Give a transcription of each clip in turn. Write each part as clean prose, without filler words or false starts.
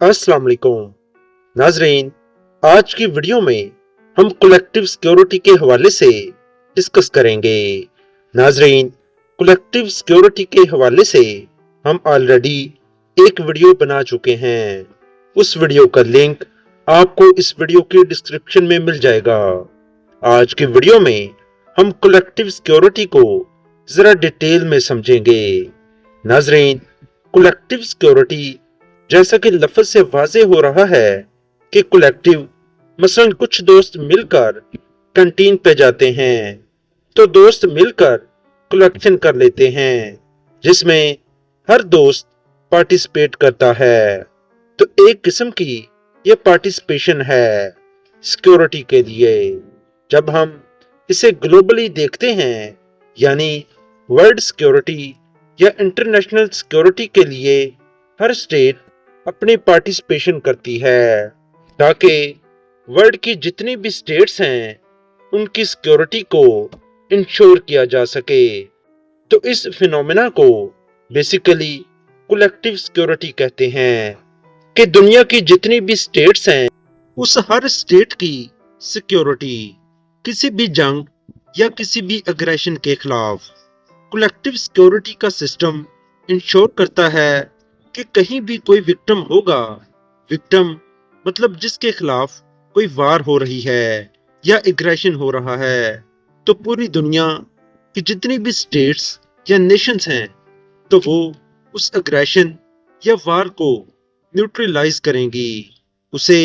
अस्सलाम वालेकुम नाजरीन। आज की वीडियो में हम कलेक्टिव सिक्योरिटी के हवाले से डिस्कस करेंगे। नाजरीन, कलेक्टिव सिक्योरिटी के हवाले से हम ऑलरेडी एक वीडियो बना चुके हैं। उस वीडियो का लिंक आपको इस वीडियो के डिस्क्रिप्शन में मिल जाएगा। आज की वीडियो में हम कलेक्टिव सिक्योरिटी को जरा डिटेल में समझेंगे। नाजरीन, कलेक्टिव सिक्योरिटी जैसा कि लफ्ज से वाजे हो रहा है कि कलेक्टिव मसलन कुछ दोस्त मिलकर कैंटीन पे जाते हैं तो दोस्त मिलकर कलेक्शन कर लेते हैं जिसमें हर दोस्त पार्टिसिपेट करता है। तो एक किस्म की ये पार्टिसिपेशन है सिक्योरिटी के लिए। जब हम इसे ग्लोबली देखते हैं यानी वर्ल्ड सिक्योरिटी या इंटरनेशनल सिक्योरिटी के लिए हर स्टेट अपनी पार्टिसिपेशन करती है ताकि वर्ल्ड की जितनी भी स्टेट्स हैं उनकी सिक्योरिटी को इंश्योर किया जा सके। तो इस फिनोमेना को बेसिकली कलेक्टिव सिक्योरिटी कहते हैं कि दुनिया की जितनी भी स्टेट्स हैं उस हर स्टेट की सिक्योरिटी किसी भी जंग या किसी भी अग्रेशन के खिलाफ कलेक्टिव सिक्योरिटी का सिस्टम इंश्योर करता है कि कहीं भी कोई विक्टिम होगा। विक्टिम मतलब जिसके खिलाफ कोई वार हो रही है या एग्रेशन हो रहा है, तो पूरी दुनिया की जितनी भी स्टेट्स या नेशंस हैं तो वो उस एग्रेशन या वार को न्यूट्रलाइज करेंगी उसे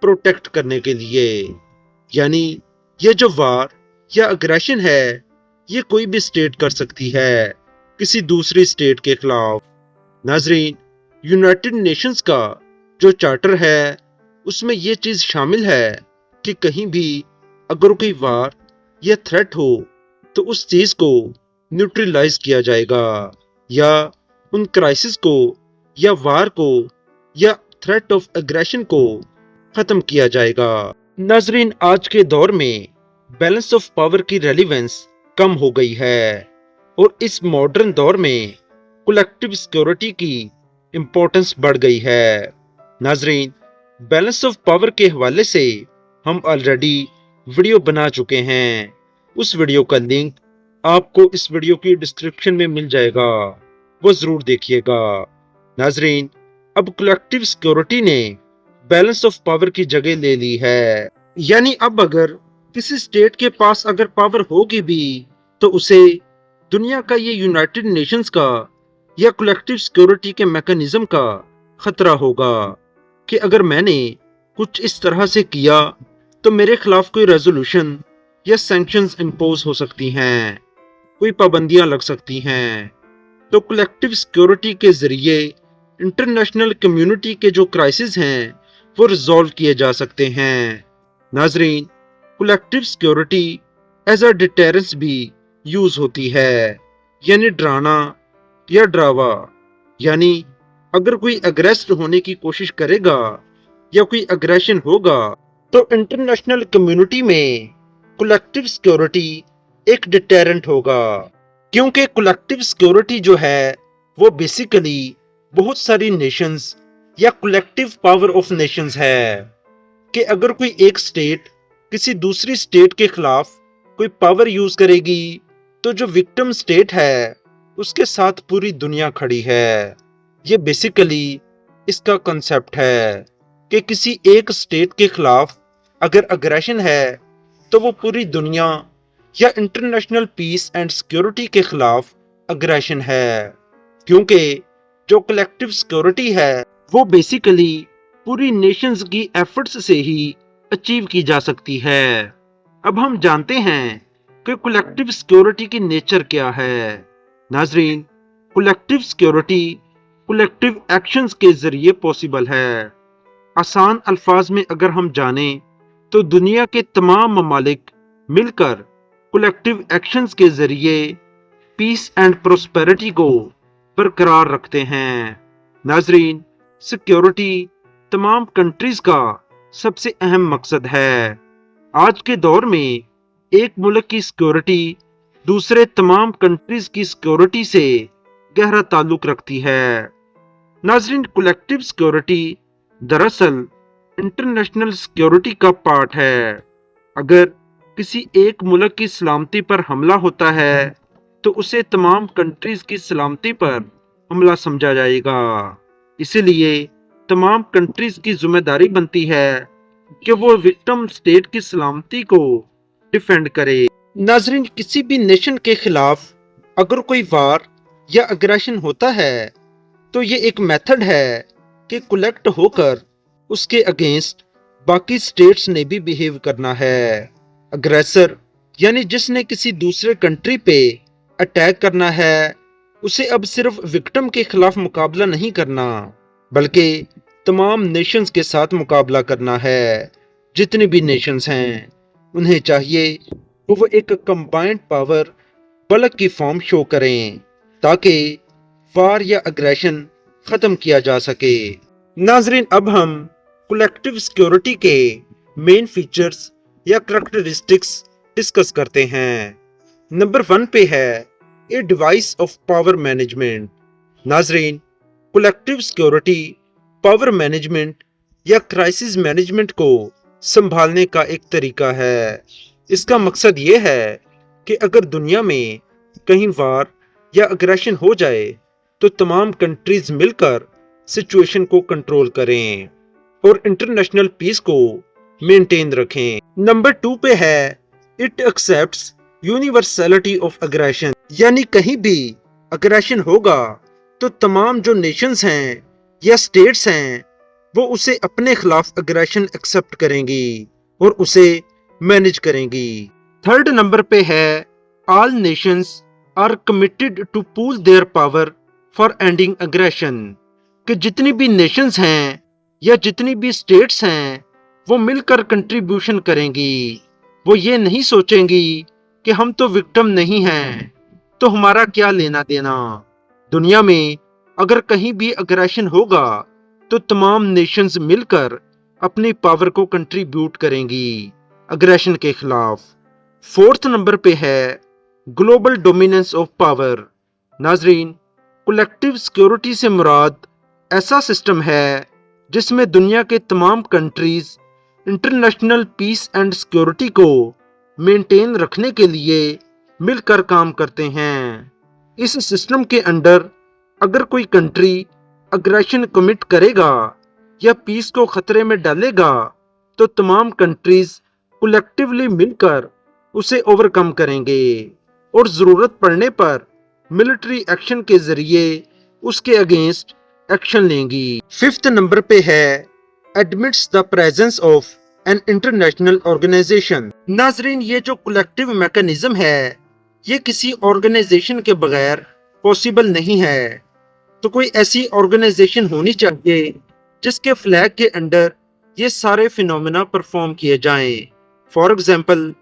प्रोटेक्ट करने के लिए। यानी ये जो वार या एग्रेशन है ये कोई भी स्टेट कर सकती है किसी दूसरी स्टेट के खिलाफ। नाजरीन, यूनाइटेड नेशंस का जो चार्टर है उसमें यह चीज शामिल है कि कहीं भी अगर कोई वार या थ्रेट हो तो उस चीज को न्यूट्रलाइज किया जाएगा या उन क्राइसिस को या वार को या थ्रेट ऑफ एग्रेशन को खत्म किया जाएगा। नाजरीन, आज के दौर में बैलेंस ऑफ पावर की रेलेवेंस कम हो गई है और इस मॉडर्न दौर में कलेक्टिव सिक्योरिटी की इंपॉर्टेंस बढ़ गई है। नाजरीन, बैलेंस ऑफ पावर के हवाले से हम ऑलरेडी वीडियो बना चुके हैं। उस वीडियो का लिंक आपको इस वीडियो की डिस्क्रिप्शन में मिल जाएगा, वो जरूर देखिएगा। नाजरीन, अब कलेक्टिव सिक्योरिटी ने बैलेंस ऑफ पावर की जगह ले ली है। यानी अब अगर किसी स्टेट के पास अगर पावर होगी भी तो उसे दुनिया का ये यूनाइटेड नेशंस का या कलेक्टिव सिक्योरिटी के मैकेनिज्म का खतरा होगा कि अगर मैंने कुछ इस तरह से किया तो मेरे खिलाफ कोई रेजोल्यूशन या सैंक्शंस इंपोज हो सकती हैं, कोई पाबंदियां लग सकती हैं। तो कलेक्टिव सिक्योरिटी के जरिए इंटरनेशनल कम्युनिटी के जो क्राइसिस हैं वो रिजॉल्व किए जा सकते हैं। नाजरीन, collective security as a deterrence भी यूज होती है, यानी डराना या डरावा। यानी अगर कोई अग्रेस्ट होने की कोशिश करेगा या कोई अग्रेशन होगा तो इंटरनेशनल कम्युनिटी में कलेक्टिव सिक्योरिटी एक डिटेरेंट होगा, क्योंकि कलेक्टिव सिक्योरिटी जो है वो बेसिकली बहुत सारी नेशंस या कलेक्टिव पावर ऑफ नेशंस है कि अगर कोई एक स्टेट किसी दूसरी स्टेट के खिलाफ कोई पावर यूज करेगी तो जो विक्टिम स्टेट है उसके साथ पूरी दुनिया खड़ी है। ये बेसिकली इसका कंसेप्ट है कि किसी एक स्टेट के खिलाफ अगर अग्रेशन है तो वो पूरी दुनिया या इंटरनेशनल पीस एंड सिक्योरिटी के खिलाफ अग्रेशन है, क्योंकि जो कलेक्टिव सिक्योरिटी है वो बेसिकली पूरी नेशंस की एफर्ट्स से ही अचीव की जा सकती है। अब हम जानते हैं कि कलेक्टिव सिक्योरिटी की नेचर क्या है। नाजरीन, कलेक्टिव सिक्योरिटी कलेक्टिव एक्शंस के जरिए पॉसिबल है। आसान अल्फाज में अगर हम जाने तो दुनिया के तमाम ममालिक मिलकर कलेक्टिव एक्शंस के जरिए पीस एंड प्रोस्पेरिटी को बरकरार रखते हैं। नाजरीन, सिक्योरिटी तमाम कंट्रीज का सबसे अहम मकसद है। आज के दौर में एक मुल्क की सिक्योरिटी दूसरे तमाम कंट्रीज की सिक्योरिटी से गहरा ताल्लुक रखती है। नाजरीन, कलेक्टिव सिक्योरिटी दरअसल इंटरनेशनल सिक्योरिटी का पार्ट है। अगर किसी एक मुल्क की सलामती पर हमला होता है तो उसे तमाम कंट्रीज की सलामती पर हमला समझा जाएगा। इसीलिए तमाम कंट्रीज की जिम्मेदारी बनती है कि वो विक्टिम स्टेट की सलामती को डिफेंड करे। नाजरीन, किसी भी नेशन के खिलाफ अगर कोई वार या अग्रेशन होता है तो ये एक मेथड है कि कलेक्ट होकर उसके अगेंस्ट बाकी स्टेट्स ने भी बिहेव करना है। अग्रेसर यानी जिसने किसी दूसरे कंट्री पे अटैक करना है, उसे अब सिर्फ विक्टिम के खिलाफ मुकाबला नहीं करना बल्कि तमाम नेशंस के साथ मुकाबला करना है। जितनी भी नेशंस हैं उन्हें चाहिए वो एक कंबाइंड पावर बल्क की फॉर्म शो करें ताकि वार या अग्रेशन खत्म किया जा सके। नाजरीन, अब हम कलेक्टिव सिक्योरिटी के मेन फीचर्स या करैक्टरिस्टिक्स डिस्कस करते हैं। नंबर 1 पे है a device of power management. नाजरीन, कलेक्टिव सिक्योरिटी पावर मैनेजमेंट या क्राइसिस मैनेजमेंट को संभालने का एक तरीका है। इसका मकसद ये है कि अगर दुनिया में कहीं वार या अग्रेशन हो जाए तो तमाम कंट्रीज मिलकर सिचुएशन को कंट्रोल करें और इंटरनेशनल पीस को मेंटेन रखें। नंबर 2 पे है it accepts universality of aggression, यानी कहीं भी अग्रेशन होगा तो तमाम जो नेशंस हैं या स्टेट्स हैं वो उसे अपने खिलाफ अग्रेशन एक्सेप्ट करेंगी और उसे मैनेज करेंगी। थर्ड नंबर पे है all nations are committed to pool their power for ending aggression, कि जितनी भी नेशंस हैं या जितनी भी स्टेट्स हैं वो मिलकर कंट्रीब्यूशन करेंगी। वो ये नहीं सोचेंगी कि हम तो विक्टिम नहीं हैं तो हमारा क्या लेना देना। दुनिया में अगर कहीं भी अग्रेशन होगा तो तमाम नेशंस मिलकर अपनी पावर को कंट्रीब्यूट करेंगी अग्रेशन के खिलाफ। फोर्थ नंबर पे है ग्लोबल डोमिनेंस ऑफ पावर। नाजरीन, कलेक्टिव सिक्योरिटी से मुराद ऐसा सिस्टम है जिसमें दुनिया के तमाम countries international peace and security को मेंटेन रखने के लिए मिलकर काम करते हैं। इस सिस्टम के अंडर अगर कोई कंट्री अग्रेशन कमिट करेगा या पीस को खतरे में डालेगा तो तमाम कंट्रीज कलेक्टिवली मिलकर उसे ओवरकम करेंगे और जरूरत पड़ने पर मिलिट्री एक्शन के जरिए उसके अगेंस्ट एक्शन लेंगी। फिफ्थ नंबर पे है admits the presence of an international organisation. नाजरीन, ये जो कलेक्टिव मैकेनिज्म है ये किसी ऑर्गेनाइजेशन के बगैर पॉसिबल नहीं है। तो कोई ऐसी ऑर्गेनाइजेशन होनी चाहिए जिसके फ्लैग के अंडर ये सारे फिनोमेना परफॉर्म किए जाएं। For example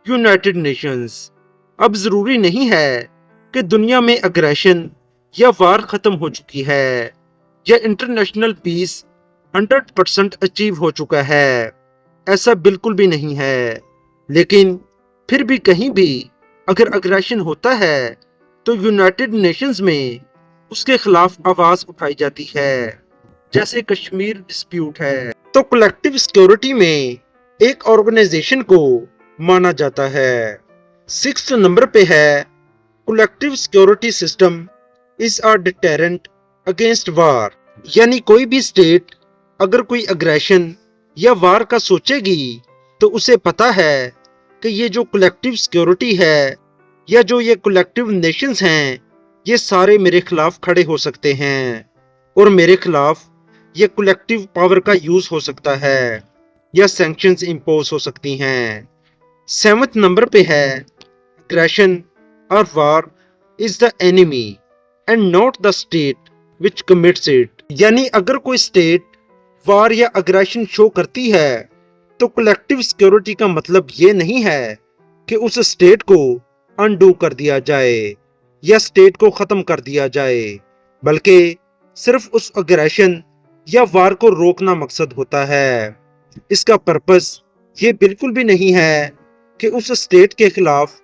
United Nations. अब जरूरी नहीं है कि दुनिया में अग्रेशन या वार खत्म हो चुकी है या इंटरनेशनल पीस 100% अचीव हो चुका है। ऐसा बिल्कुल भी नहीं है। लेकिन फिर भी कहीं भी अगर अग्रेशन होता है तो यूनाइटेड नेशंस में उसके खिलाफ आवाज उठाई जाती है, जैसे कश्मीर डिस्प्यूट है। तो कलेक्टिव सिक्योरिटी में एक ऑर्गेनाइजेशन को माना जाता है। 6th नंबर पे है collective security system is a deterrent against war, यानी कोई भी स्टेट अगर कोई अग्रेशन या वार का सोचेगी तो उसे पता है कि ये जो कलेक्टिव सिक्योरिटी है या जो ये कलेक्टिव नेशंस हैं ये सारे मेरे खिलाफ खड़े हो सकते हैं और मेरे खिलाफ ये कलेक्टिव पावर का यूज हो सकता है या सैंक्शंस इंपोज हो सकती हैं। 7th नंबर पे है अग्रेशन और वार is the enemy and not the state which commits it, यानी अगर कोई स्टेट वार या अग्रेशन शो करती है तो कलेक्टिव सिक्योरिटी का मतलब ये नहीं है कि उस स्टेट को अनडू कर दिया जाए या स्टेट को खत्म कर दिया जाए, बल्कि सिर्फ उस अग्रेशन या वार को रोकना मकसद होता है। इसका पर्पस ये बिल्कुल भी नहीं है कि उस स्टेट के खिलाफ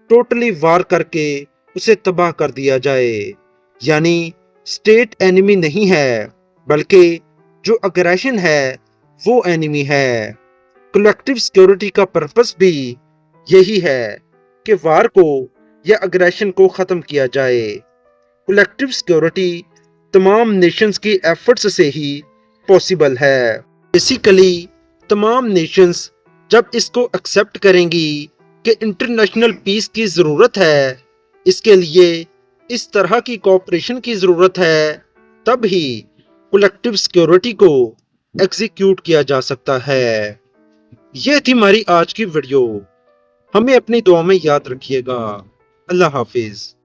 टोटली वार करके उसे तबाह कर दिया जाए, यानी स्टेट एनिमी नहीं है बल्कि جو اگریشن ہے وہ اینیمی ہے۔ کلیکٹیو سیکیورٹی کا پرپس بھی یہی ہے کہ وار کو یا اگریشن کو ختم کیا جائے۔ کلیکٹیو سیکیورٹی تمام نیشنز کی ایفرٹس سے ہی پاسبل ہے۔ بیسیکلی تمام نیشنز جب اس کو ایکسیپٹ کریں گی کہ انٹرنیشنل پیس کی ضرورت ہے، اس کے لیے اس طرح کی کوآپریشن کی ضرورت ہے، تب ہی کلیکٹیو سیکیورٹی کو ایگزیکیوٹ کیا جا سکتا ہے۔ یہ تھی ہماری آج کی ویڈیو۔ ہمیں اپنی دعا میں یاد رکھیے گا۔ اللہ حافظ۔